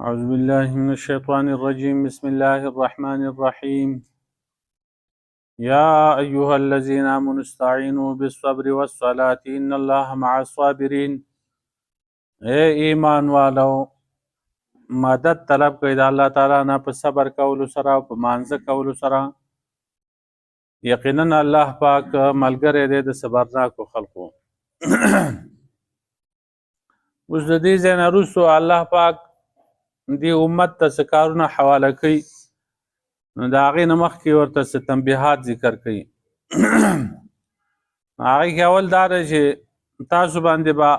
أعوذ بالله من الشيطان الرجيم بسم الله الرحمن الرحيم يا أيها الذين آمنوا استعينوا بالصبر والصلاة إن الله مع الصابرين اے ایمان والو مدد طلب کړئ د الله تعالی نه په صبر کولو سره او په مانځه کولو سره یقینا الله پاک ملګری دی د صبرناکو خلقو اوس د دې ځای نه وروستو الله پاک دی امت ته څه کارونه حواله کوي نو د هغې نه مخکې ورته څه تنبیحات ذکر کوي هغې کې اول دا دی چې تاسو باندې به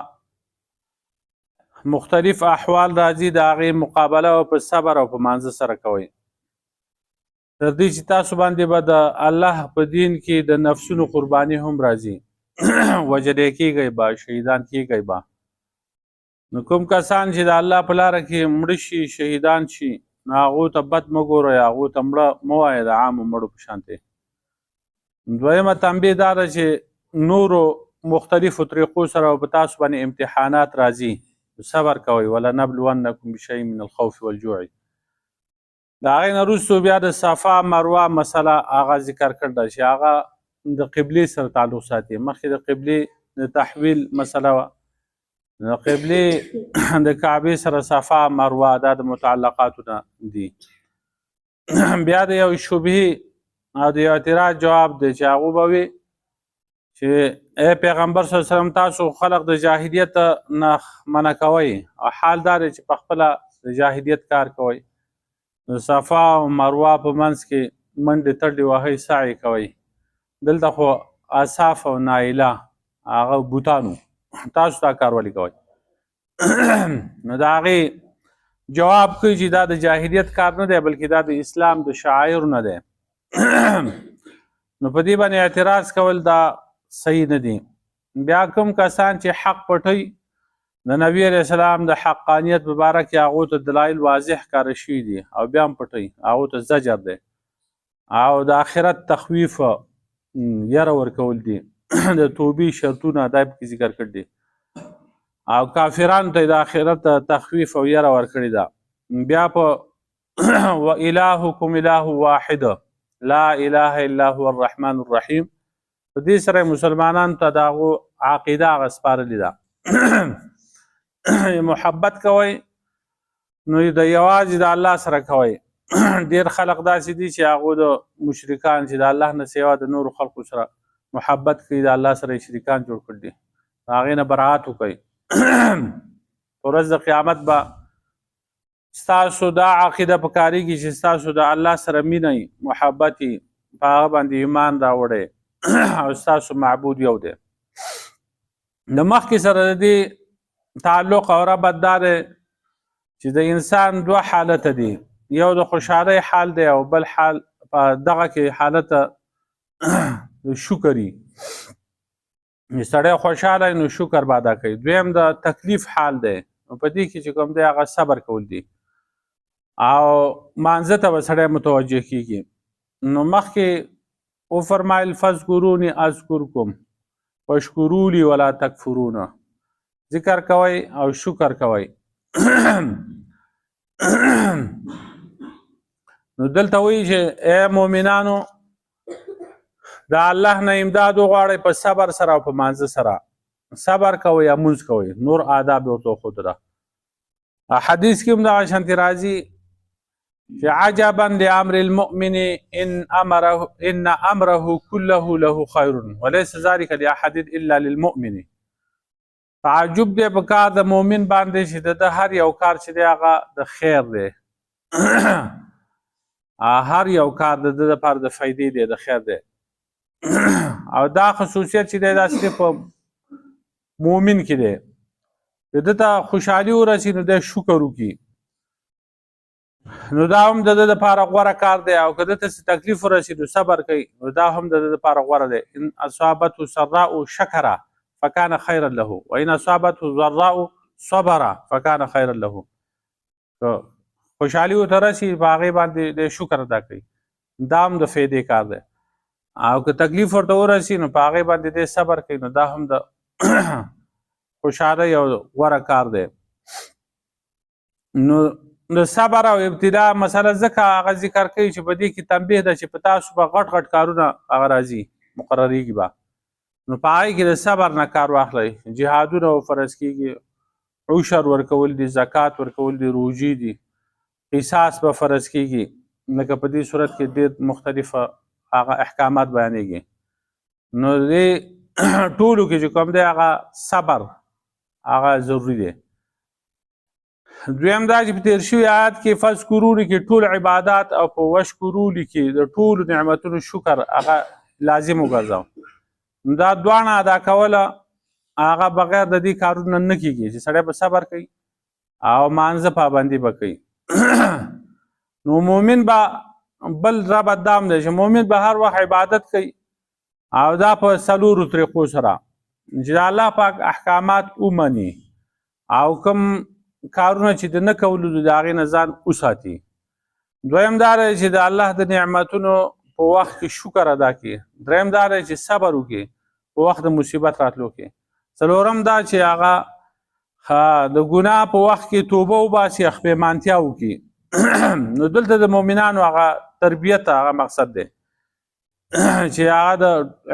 مختلف احوال راځي د هغې مقابله او په صبر او په مانځه سره کوئ تر دې چې تاسو باندې به د الله په دین کې د نفسونو قرباني هم راځي وجلې کېږئ به شهیدان کېږئ به نو کوم کسان چې د الله په لاره کې مړه شي شهیدان شي نو هغو ته بد مه ګورئ هغو ته مړه مه وایئ د عامو مړو په شانتې دویمه تنبیه دا ده چې نورو مختلفو طریقو سره په تاسو باندې امتحانات راځي صبر کوئ ولنبلونکم بشیء من الخوف والجوع د هغې نه وروستو بیا د صفا مروه مسله هغه ذکر کړله چې هغه د قبلې سره تعلق ساتي مخکې د قبلې د تحویل مسله وه د قبلې د کعبې سره صفا مروه دا د متعلقاتو نه دي بیا د یو شبهې او د یو اعتراض جواب دی چې هغو به وي چې ای پیغمبر صلی الله علیه وسلم تاسو خلق د جاهلیت نه منع کوئ او حال دا دی چې په خپله د جاهلیت کار کوئ د صفا او مروه په منځ کې منډې تړلې وهئ سعی کوئ دلته خو اصاف او نایله هغه بوتانو تاسو دا کار ولې کوئ نو د هغې جواب کوي چې دا د جاهلیت کار نه دی بلکې دا د اسلام د شعایرو نه دی نو په دې باندې اعتراض کول دا صحیح نه دي بیا کوم کسان چې حق پټوي د نبی علیه السلام د حقانیت په باره کې هغو ته دلایل واضح ښکاره شوي دي او بیا هم پټوي هغو ته زجر دی او د آخرت تخویف یره ورکول دي د توبې شرطونه دا پکې ذکر کړي دي او کافرانو ته د آخرت تخویف او یره ورکړې ده بیا په وإلهکم اله واحد لا اله الا هو الرحمن الرحیم په دې سره مسلمانانو ته د هغو عقیده هغه سپارلې ده محبت کوئ نو د یوازې د الله سره کوئ ډېر خلق داسې دي چې هغو د مشرکان چې د الله نه سوا د نورو خلقو سره محبت کوي د الله سره شریکان جوړ کړي دي هغې نه براعت وکړئ په ورځ د قیامت به ستاسو دا عقیده پکارېږي چې ستاسو د الله سره مینه محبت په هغه باندې ایمان راوړئ او ستاسو معبود یو دی د مخکې سره د دې تعلق او ربط دا دی چې د انسان دوه حالته دي یو د خوشحالۍ حال دی او بل حال په دغه کې حالت شکري سړی خوشحاله نو شکر به ادا کوي دویم د تکلیف حال دی په دې کې چې کوم دی هغه صبر کول دي او مانځه ته به سړی متوجه کېږي نو مخکې وفرمایل فاذکروني اذکرکم واشکروا لی ولا تکفرون ذکر کوئ او شکر کوئ نو دلته وایي چې ای مؤمنانو د الله نه امداد وغواړئ په صبر سره او په مانځه سره صبر کوئ یا مونځ کوئ نور آداب ورته وښودله حدیث کې هم دغه شانتې راځي چې عجبا لامر المؤمن ان امره كله له خیر وليس ذلك لاحد الا للمؤمن تعجب دی په کار د مؤمن باندې چې د هر یو کار چې دی هغه د خیر دی هر یو کار د ده لپاره د فایدې دی د خیر دی او دا خصوصیت چې دی دا صرف په مؤمن کې دی که ده ته خوشحالي ورسي نو دی شکر وکړي نو دا هم د ده لپاره غوره کار دی او که ده ته څه تکلیف ورسي نو صبر کوي نو دا هم د ده لپاره غوره دی ان اصابته سراء شکره فکان خیرا له وان اصابته ضراء صبر فکان خیرا له خوشحالي ورته رسي په هغې باندې د شکر ادا کوي دا هم د فایدې کار دی او که تکلیف ورته ورسي نو په هغې باندې دی صبر کوي نو دا هم د خوشحالۍ او غوره کار دی نو د صبر او ابتلا مسله ځکه هغه ذکر کوي چې په دې کې تنبیه ده چې په تاسو به غټ غټ کارونه هغه راځي مقرریږي به نو په هغې کې د صبر نه کار واخلئ جهادونه فرض کېږي عشر ورکول دي زکات ورکول دي روژې دي قصاص به فرض کېږي لکه په دې صورت کې ډېر مختلفه هغه احکامات بیانېږي نو دې ټولو کې چې کوم دی هغه صبر هغه ضروري دی دویم دا چې په تېر شوي آیات کې فذکروني کې ټول عبادات او په وشکروني کې د ټولو نعمتونو شکر هغه لازم وګرځو دا دواړه ادا کوله هغه بغیر د دې کارونه نه کېږي چې سړی به صبر کوي او مانځه پابندي به کوي نو مؤمن به بل ربط دام دی چې مؤمن به هر وخت عبادت کوي او دا په څلورو طریقو سره چې د الله پاک احکامات ومني او کوم کارونه چې د نه کولو د هغې نه ځان وساتي دویم دا دی چې د الله د نعمتونو په وخت کې شکر ادا کړي دریم دا دی چې صبر وکړي په وخت د مصیبت راتلو کې څلورم دا چې هغه د ګناه په وخت کې توبه وباسي خپېمانتیا وکړي نو دلته د مؤمنانو هغه تربیت هغه مقصد دی چې هغه د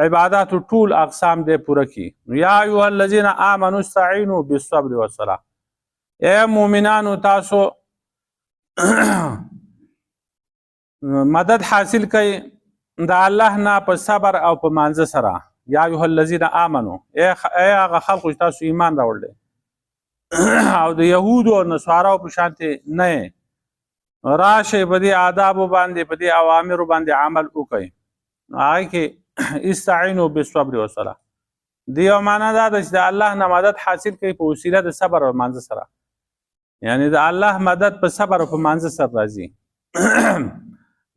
عباداتو ټول اقسام دی پوره کړي نو یا ایها الذین آمنوا استعینوا بالصبر والصلاة اے مومنانو تاسو مدد حاصل کړئ د الله نه په صبر او په مانځه سره یا ایها الذین آمنو اے هغه خلکو چې تاسو ایمان راوړئ او د یهودو او نصاراو په شانتې نه راشئ په دې آدابو باندې په دې اوامرو باندې عمل وکړئ نو هغې کې استعینوا بالصبر والصلاة دې یو معنا دا ده چې د الله نه مدد حاصل کړئ په وسیله د صبر او مانځه سره یعنی د الله مدد په صبر او په مانځه سره راځي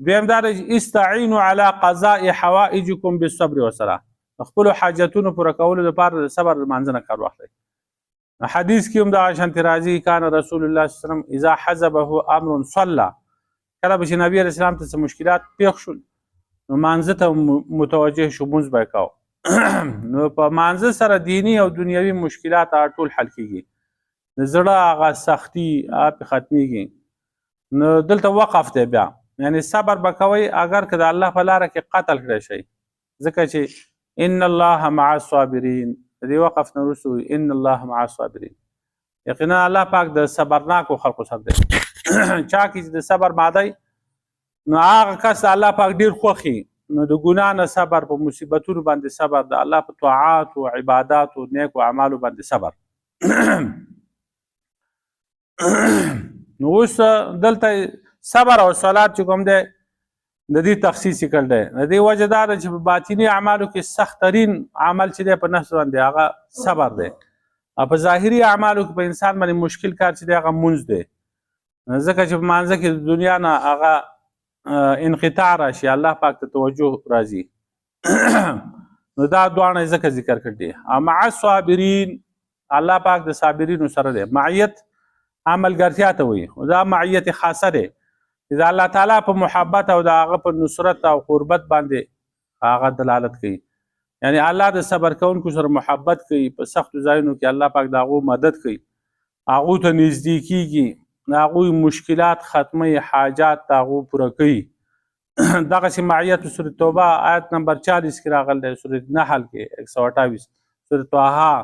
دویم دا دی استعینوا علی قضاء حوائجکم بالصبر والصلاة خپلو حاجتونو پوره کولو لپاره د صبر د مانځه نه کار واخلئ حدیث کې هم دغه شانتې راځي کان رسول الله صلی الله علیه وسلم اذا حزبه امر صلى کله به چې نبي علیه السلام ته څه مشکلات پیښ شول نو مانځه ته متوجه شو مونځ به یې کوو نو په مانځه سره دیني او دنیوي مشکلات ټول حل کېږي د زړه هغه سختي هغه ختمیږي نو دلته وقف دی بیا یعنی صبر به کوئ اگر که د الله په لاره کې قتل کړی شئ ځکه چې ان الله مع الصابرین د دې وقف نه وروسته ان الله مع الصابرین یقینا الله پاک د صبرناکو خلقو سره دی چا کې چې د صبر مادی نو هغه کس د الله پاک ډېر خوښي نو د ګناه نه صبر په مصیبتونو باندې صبر د الله په طاعات او عبادات او نیکو اعمالو باندې صبر نو اوس دلته صبر او صلات چې کوم دی د دې تخصیص یې کړی دی د دې وجه دا ده چې په باطني اعمالو کې سخت ترین عمل چې دی په نفس باندې هغه صبر دی او په ظاهري اعمالو کې په انسان باندې مشکل کار چې دی هغه مونځ دی ځکه چې په مانځه کې د دنیا نه هغه انقطاع راشي الله پاک ته توجه راځي نو دا دواړه ځکه ذکر کړي دي او مع الصابرین الله پاک د صابرینو سره دی معیت عملګرتیا ته وایي او دا معیت خاصه دی چې د الله تعالی په محبت او د هغه په نصرت او قربت باندې هغه دلالت کوي یعنی الله د صبر کوونکو سره محبت کوي په سختو ځایونو کې الله پاک د هغو مدد کوي هغو ته نږدې کېږي د هغوی مشکلات ختموي حاجات د هغو پوره کوي دغسې معیت سورة توبه آیت نمبر 40 کې راغلی دی سورة نحل کې 128 سورة طه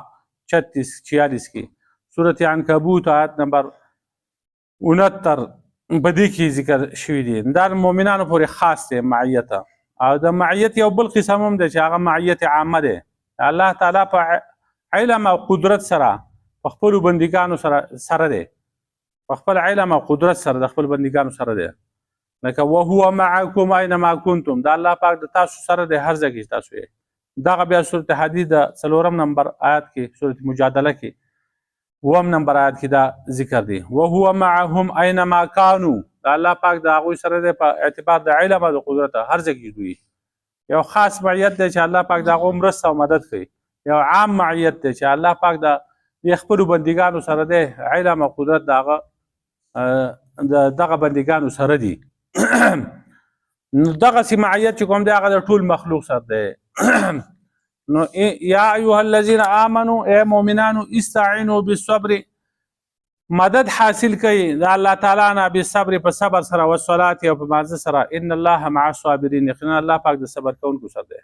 36 46 کې سورة عنکبوت آیت نمبر 69 په دې کې ذکر شوي دي دا مؤمنانو پورې خاص دی معیت او د معیت یو بل قسم هم دی چې هغه معیت عامه دی الله تعالی په علم او قدرت سره په خپلو بندګانو سره دی په خپل علم او قدرت سره د خپل بندګانو سره دی لکه وهو معکم اینما کنتم دا الله پاک د تاسو سره دی هر ځای کې تاسو یې دغه بیا سورة حدید د 4 نمبر آیات کې سورة مجادله کې 2 نمبر آیات کې دا ذکر دی وهو معهم اینما کانوا دا الله پاک د هغوی سره دی په اعتبار د علم او د قدرت هر ځای کې دوی یو خاص معیت دی چې الله پاک د هغو مرسته او مدد کوي یو عام معیت دی چې الله پاک د خپلو بندګانو سره دی علم او قدرت د هغه دغه بندګانو سره دي نو دغسې معیت چې کوم دی هغه د ټول مخلوق سره دی نو یا ایها الذین آمنوا اے مؤمنانو استعینوا بالصبر مدد حاصل کوي د الله تعالی نه بالصبر په صبر سره او صلات او په مانځه سره ان الله مع الصابرین یقینا الله پاک د صبر کوونکو سره دی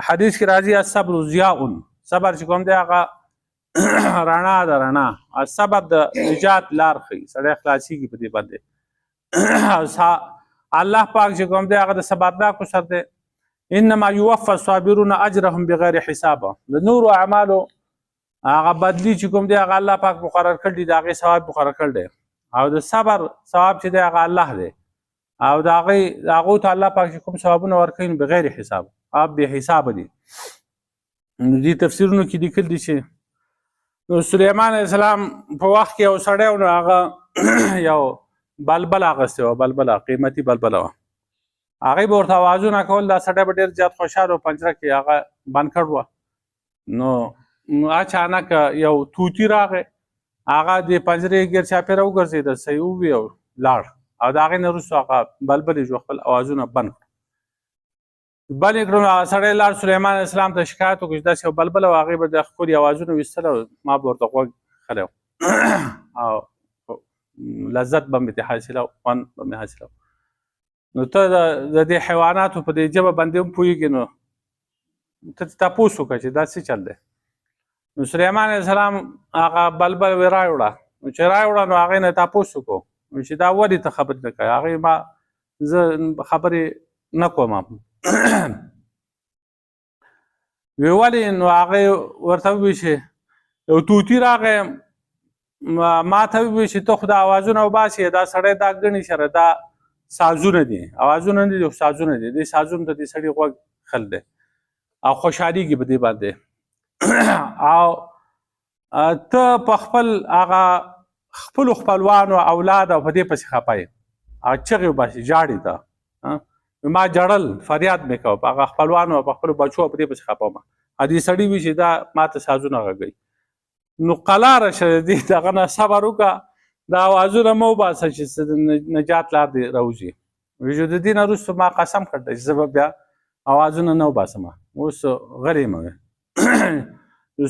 حدیث کې راځي الصبر ضیاء صبر چې کوم دی هغه رڼا ده رڼا صبر د نجات لار ښیي سړی خلاصېږي په دې باندې الله پاک چې کوم دی هغه د صبرناکو سره دی انما یوفى الصابرون اجرهم بغیر حساب د نور اعمالو هغه بدلی چې کوم دی هغه الله پاک مقرر کړی دی د هغې ثواب مقرر کړی دی او د صبر ثواب چې دی هغه الله دی او د هغو ته الله پاک چې کوم ثوابونه ورکوي بغیر حساب بې حسابه دي نو دې تفسیرونو کې لیکل دي چې نو سلیمان علیه السلام په وخت کې یو سړی و نو هغه یو بلبله اخیستې وه بلبله قیمتي بلبله وه هغې به ورته اوازونه کول دا سړی به ډېر زیات خوشحال و پنجره کې هغه بند کړ وه نو اچانک یو توتي راغی هغه د پنجرې ګیر چاپېره وګرځېده صحیح ووي او لاړ او د هغې نه وروسته هغه بلبل یې خپل اوازونه بند کړ بل یې کړو هغه سړی لاړ سلیمان علیه السلام ته شکایت وکړو چې داسې یو بلبله و هغې به د ښکلي اوازونه ویستل او ما به ورته غوږ خلی او لذت به مې ترې حاصله خوند به مې حاصله نو ته د دې حیواناتو په دې ژبه باندې هم پوهېږې نو ته تپوس وکړه چې دا څه چل دی نو سلیمان علیه السلام هغه بلبل وې راوړه نو چې راوړه نو هغې نه تپوس وکړو چې دا ولې ته خبرې نه کوې هغې ما زه خبرې نه کوم وی ولې نو هغې ورته وویل چې یو طوطي راغی ما ته وویل چې ته خو دا اوازونه وباسې دا سړی دا ګڼي سره دا سازونه دي اوازونه نه دي سازونه دي دې سازونو ته دې سړي غوږ خل دی او خوشحالېږي په دې باندې او ته په خپل هغه خپلو خپلوانو اولاد او په دې پسې خفه یې هغه چغې وباسي ژاړي ته ما جړل فریاد مې کوه په هغه خپلوانو او په خپلو بچو په دې پسې خفه وم دې سړي وي چې دا ما ته سازونه غږوي نو قلاره شه دې دغه نه صبر وکړه دا اوازونه مه وباسه چې نجات لار دې راوځي وایي د دې نه وروسته ما قسم کړ دی چې زه به بیا اوازونه نه وباسم اوس غلی یم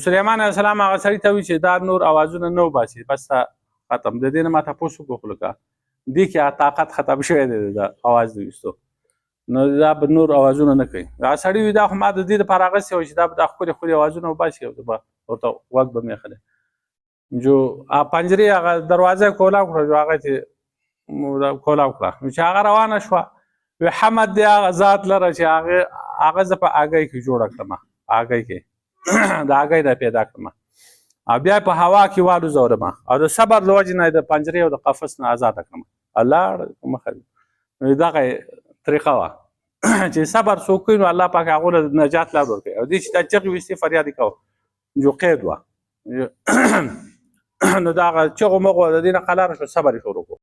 سلیمان علیه السلام هغه سړي ته وایي چې دا نور اوازونه نه وباسي بس ختم د دې نه ما تپوس وکړو خو لکه دې کې طاقت ختم شوی دی د اواز د ویستو نو دا به نور اوازونه نه کوي هغه سړي وایي دا خو ما د دې دپاره اخیستې وه چې دا به دا ښکلې ښکلې اوازونه وباسي او زه به ورته غوږ به مې ایښلی جو پنجرې هغه دروازه یې کولاو کړه جو هغه چې کولاو کړه نو چې هغه روانه شوه وی حمد دی هغه ذات لره چې هغه زه په اګۍ کې جوړه کړم اګۍ کې د اګۍ نه پیدا کړم او بیا په هوا کې والوځولم او د صبر له وجې نه د پنجرې او د قفس نه ازاده کړم الله مخه دغه طریقه وه چې صبر څوک کوي نو الله پاک هغو له نجات لار ورکوي او دې چې دا چغې ویستې فریاد یې کوه جو قید وه نو د هغه چغو مغو د دې نه قلاره شو صبر یې شروع